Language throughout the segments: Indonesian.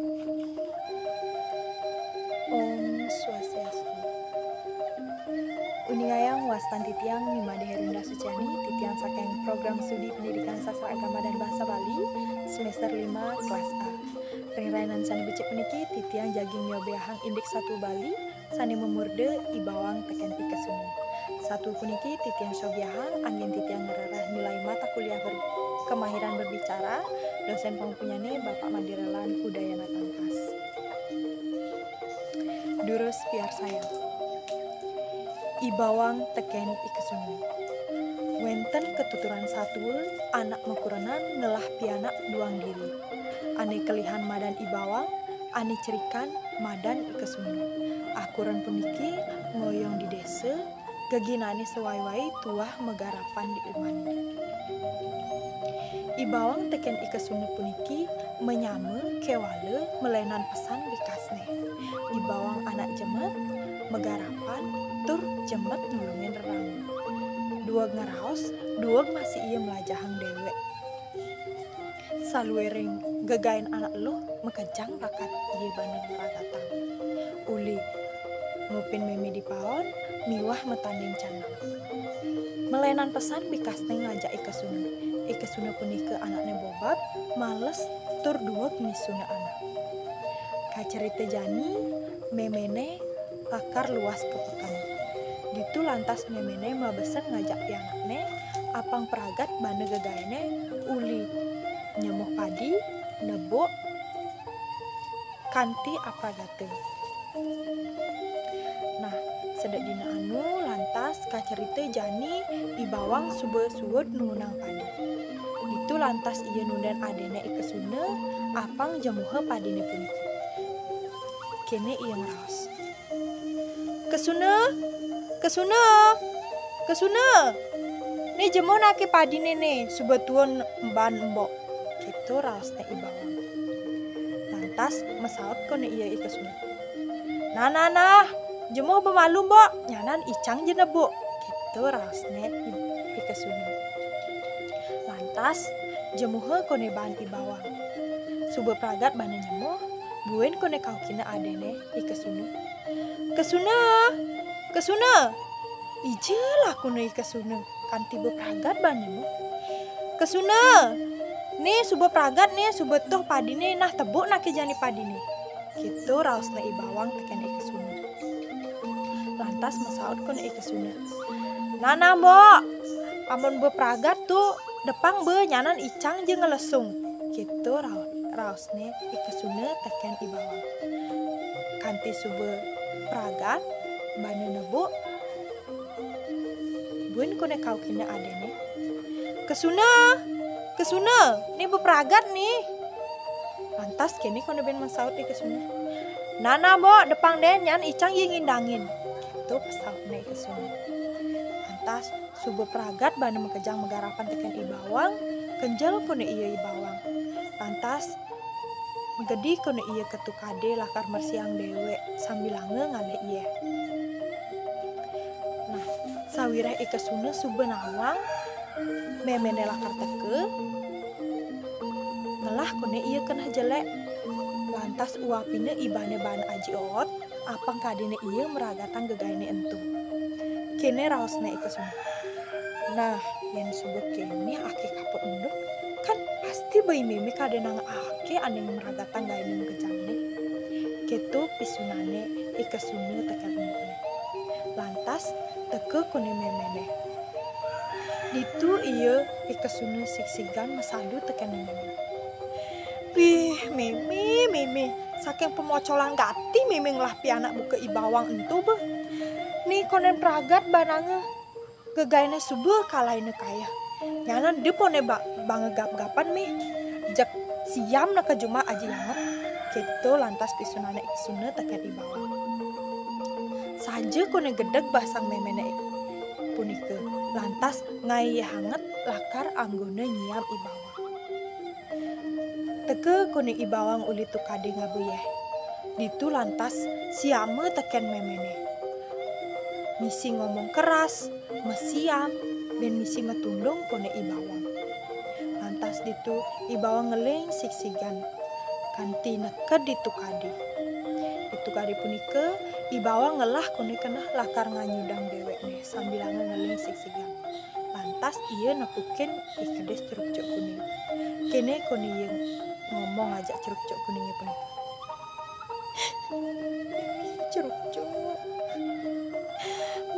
Om Swastiastu. Uningayang wastan titiang Mimade Herunda Suciani, titiang saking program studi pendidikan sastra agama dan bahasa Bali, semester 5 kelas A. Ringrainan sani becek puniki, titiang jaging nyobeahang indik 1 Bali, sani memurde ibawang teken ikesuni. 1 puniki titiang sobiahang, angin titiang ngerarah nilai mata kuliah kemahiran berbicara, dosen pempunyane Bapak Madirelan Udayana Tangkas. Durus biar sayang. Ibawang teken ikesuni. Wenten ketuturan satul, anak mekurenan ngelah pianak duang diri. Ane kelihan madan ibawang, ane cerikan madan ikesuni. Akuran puniki ngoyong di desa, gaginane sewai-wai tuah megarapan di ilmani. Ibawang teken ikesuni puniki menyame kewale melenan pesan bikasne. Ibawang anak jemet megarapan tur jemet nulungin rerang. Duag ngaraos, duag masih iya melajahang dewek. Saluering gegain anak lo mekejang bakat iya banding meragatang. Uli ngupin memi di paon, miwah metanding canang. Melenan pesan bikasne ngajak ikesuna. Ikesuna punika anaknya bobab, males tur duag misuna anak. Kacerita jani, memene lakar luas kepekan. Ditu lantas memene mabesen ngajak pianakne, apang peragat bane gegaine, uli nyemuh padi, nebok, kanti apragate. Nah, sedek dina anu lantas kacerita jani ibawang sube-suwud nunang padi. Ditu lantas iya nunden adene ikesuna, apang jemuhe padine puniki. Kene iya ngeraos. Kesuna. Nih jemo nake padi nene subetuan mban mbok. Gitu raosnya ibawang. Lantas mesaut kone iya ikesuna. Nah, jemo bemalu mbok, nyanan icang jena bu. Gitu raosnya ikesuna. Lantas jemuhe kone ban ibawang. Sube pragat bane nyemuh, buen kone kau kina adene ikesuna. Kesuna. Ijelah kone ikesuna. Kanti bepragat banyemu. Kesuna. Nih sube pragat nih sube tuh padine nah tebuk nak jani padine. Gitu raosna ibawang teken ikesuna. Lantas masaut kone ikesuna. Nana mbok. Amun bepragat tuh depang be nyanan icang je ngelesung. Gitu raosne ikesuna teken ibawang. Kanti sube pragat bane nebuk buen kone kau kina adene. Kesuna, nih bepragat nih. Lantas kini kone ben masaut ikesuna. Nana mbok depang den nyan icang yang ngindangin. Gitu pesautnya ikesuna. Lantas sube pragat bane mekejang megarapan teken ibawang, kenjel kone iya ibawang. Lantas megedi kone iya ketukade lakar mersiang dewe sambil lange ngale iya. Nah, sawireh ikesuna sube nawang memene lakar teke ngelah kone iya kena jelek. Lantas uapine ibane ban aji ot apang kadine iya meragatan gegaine entu. Kene raosne ikesuna. Nah, yang sube kene ake kapot enduk kan pasti bayi mimi kadenang ake aneh meragatan gaine mekejangnya. Gitu pisunane ikesuna teken endukne. Lantas teke kone memene. Ditu iya ikesuna siksigan masadu teken memene. Wih, mimi, saking pemocolan gati mimi ngelah pianak buka ibawang entu beh. Nih konen pragat banange gegaine subuh kalaine kaya. Nyanan depone bangegap-gapan mi. Jak siam na kejuma aji yanget. Gitu lantas pisunane ikesuna teken ibawang. Saja kone gedeg basang memene punike. Lantas ngai hangat lakar anggone nyiam ibawang. Teke kone ibawang uli tukade ngabuyeh. Ditu lantas siame teken memene. Misi ngomong keras, mesiam, ben misi metundung kone ibawang. Lantas ditu ibawang ngeling siksigan. kanti neket ditu kadi punika Ibawa ngelah kone kenah lakar nganyudang dewek nih sambil ngeling siksigan. Lantas ia nepukin ikedes curug cok kuning. Kene kone yang ngomong ajak curug cok kuningnya punika. Curug cok,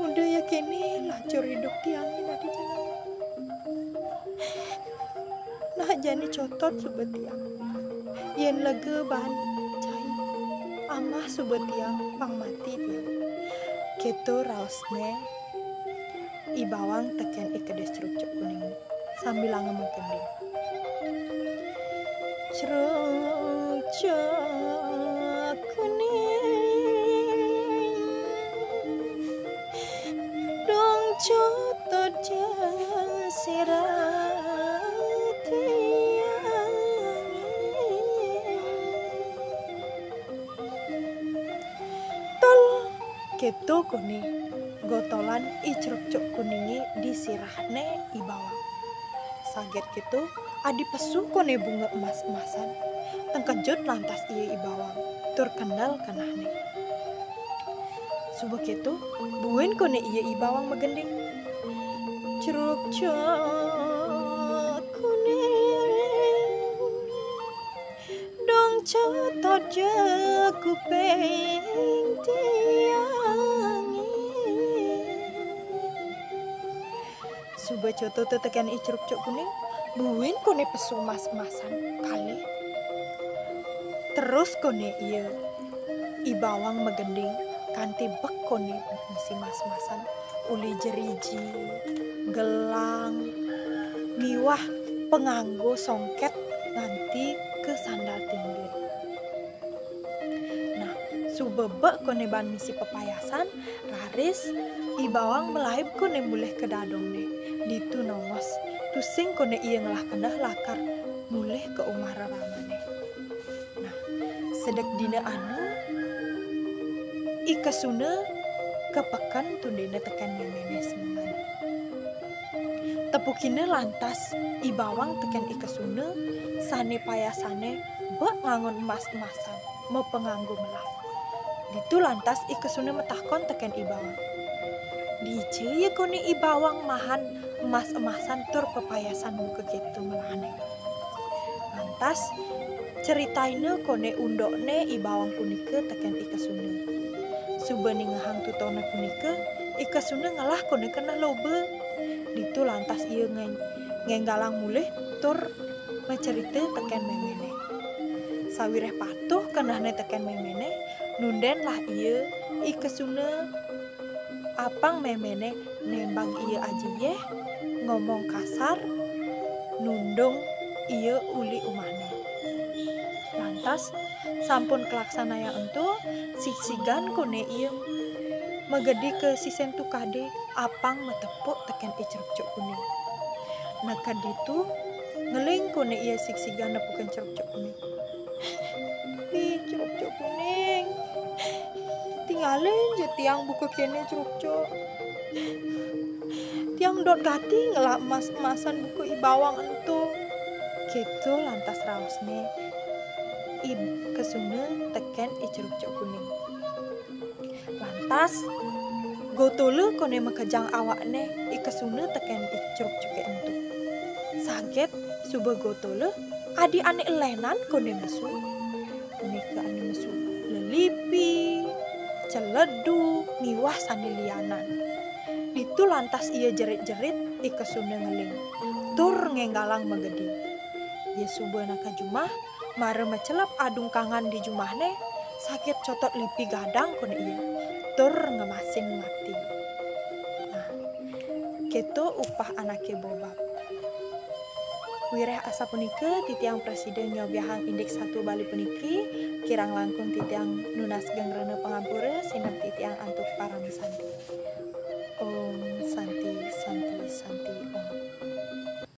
udah ya kene lah cur hidup tiangin di jalan. Nah jani cotot subet tiang. Yen lege bahan cai. Amah subet tiang pang mati tiang. Keto raosne Ibawang teken ikedes curug cok kuning sambil ngegending. Curug cok kuning dong cotot jasirat tiang. Tol keto kone gotolan curug cok kuningi disirahne Ibawang. Saget gitu adi pesu kone bunga emas-emasan. Tengkejut lantas iya Ibawang tur kendal kenahne. Subuh gitu buen kone iya Ibawang megending. Curug cok kuning dong cotot je kuping tiangi. Subuh cotot tekan curug cok kuning buen kone pesu mas-masan kali. Terus kone iya Ibawang megending kanti bek kone misi mas-masan uli jeriji gelang miwah penganggo songket nganti ke sandal tinggi. Nah subebek kone ban misi pepayasan raris Ibawang melaib kone mulih ke dadong deh ditu nongos tusing kone iya ngelah kendah lakar mulih ke umah raramane. Nah sedek dina anu ikesuna kepekan tundina tekan memene semangat. Tepukine lantas Ibawang tekan ikesuna sane payasane bek ngangon emas-emasan mau penganggo melah. Ditu lantas ikesuna metahkon tekan Ibawang. Dije ya kone Ibawang mahan emas-emasan tur pepayasan muka gitu melahane. Lantas ceritaine kone undokne Ibawang punika tekan ikesuna. Subani ngahang tutona punika ikesuna ngalah kone kena lobe. Ditu lantas iya ngenggalang mulih tur mencerita tekan memene. Sawireh patuh kenahne tekan memene nunden lah iya ikesuna apang memene nembang iya aja yeh ngomong kasar nundung iya uli umahne. Lantas sampun kelaksana yang entu siksigan kone iya megedi ke sisen tukade apang metepuk tekan curug cok kuning. Naka ditu ngeling kone iya siksigan nepukan curug cok kuning. Curug cok kuning tinggalin je tiang buka kene curug cok. Tiang dot gati ngelak emas-emasan buku Ibawang entu. Gitu lantas raosne kesuna teken curug cok kuning. Lantas gotole kone makejang awakne kesuna teken curug cok entu. Saget subuh gotole adi ane elenan kone mesu. Punika ane mesu lelipi celedu miwah sanilianan. Ditu lantas ia jerit-jerit kesuna ngeling tur ngenggalang megedi. Ye subuh naka jumah mare mecelap adung kangan di jumahne sakit cotot lipi gadang kone iya tur ngemasin mati. Nah keto upah anake bobab. Wireh asa punike titiang presiden nyobihang indeks 1 Bali puniki kirang langkung titiang nunas gengrene pangampura sinep titiang antuk paramisanti. Om santi santi santi.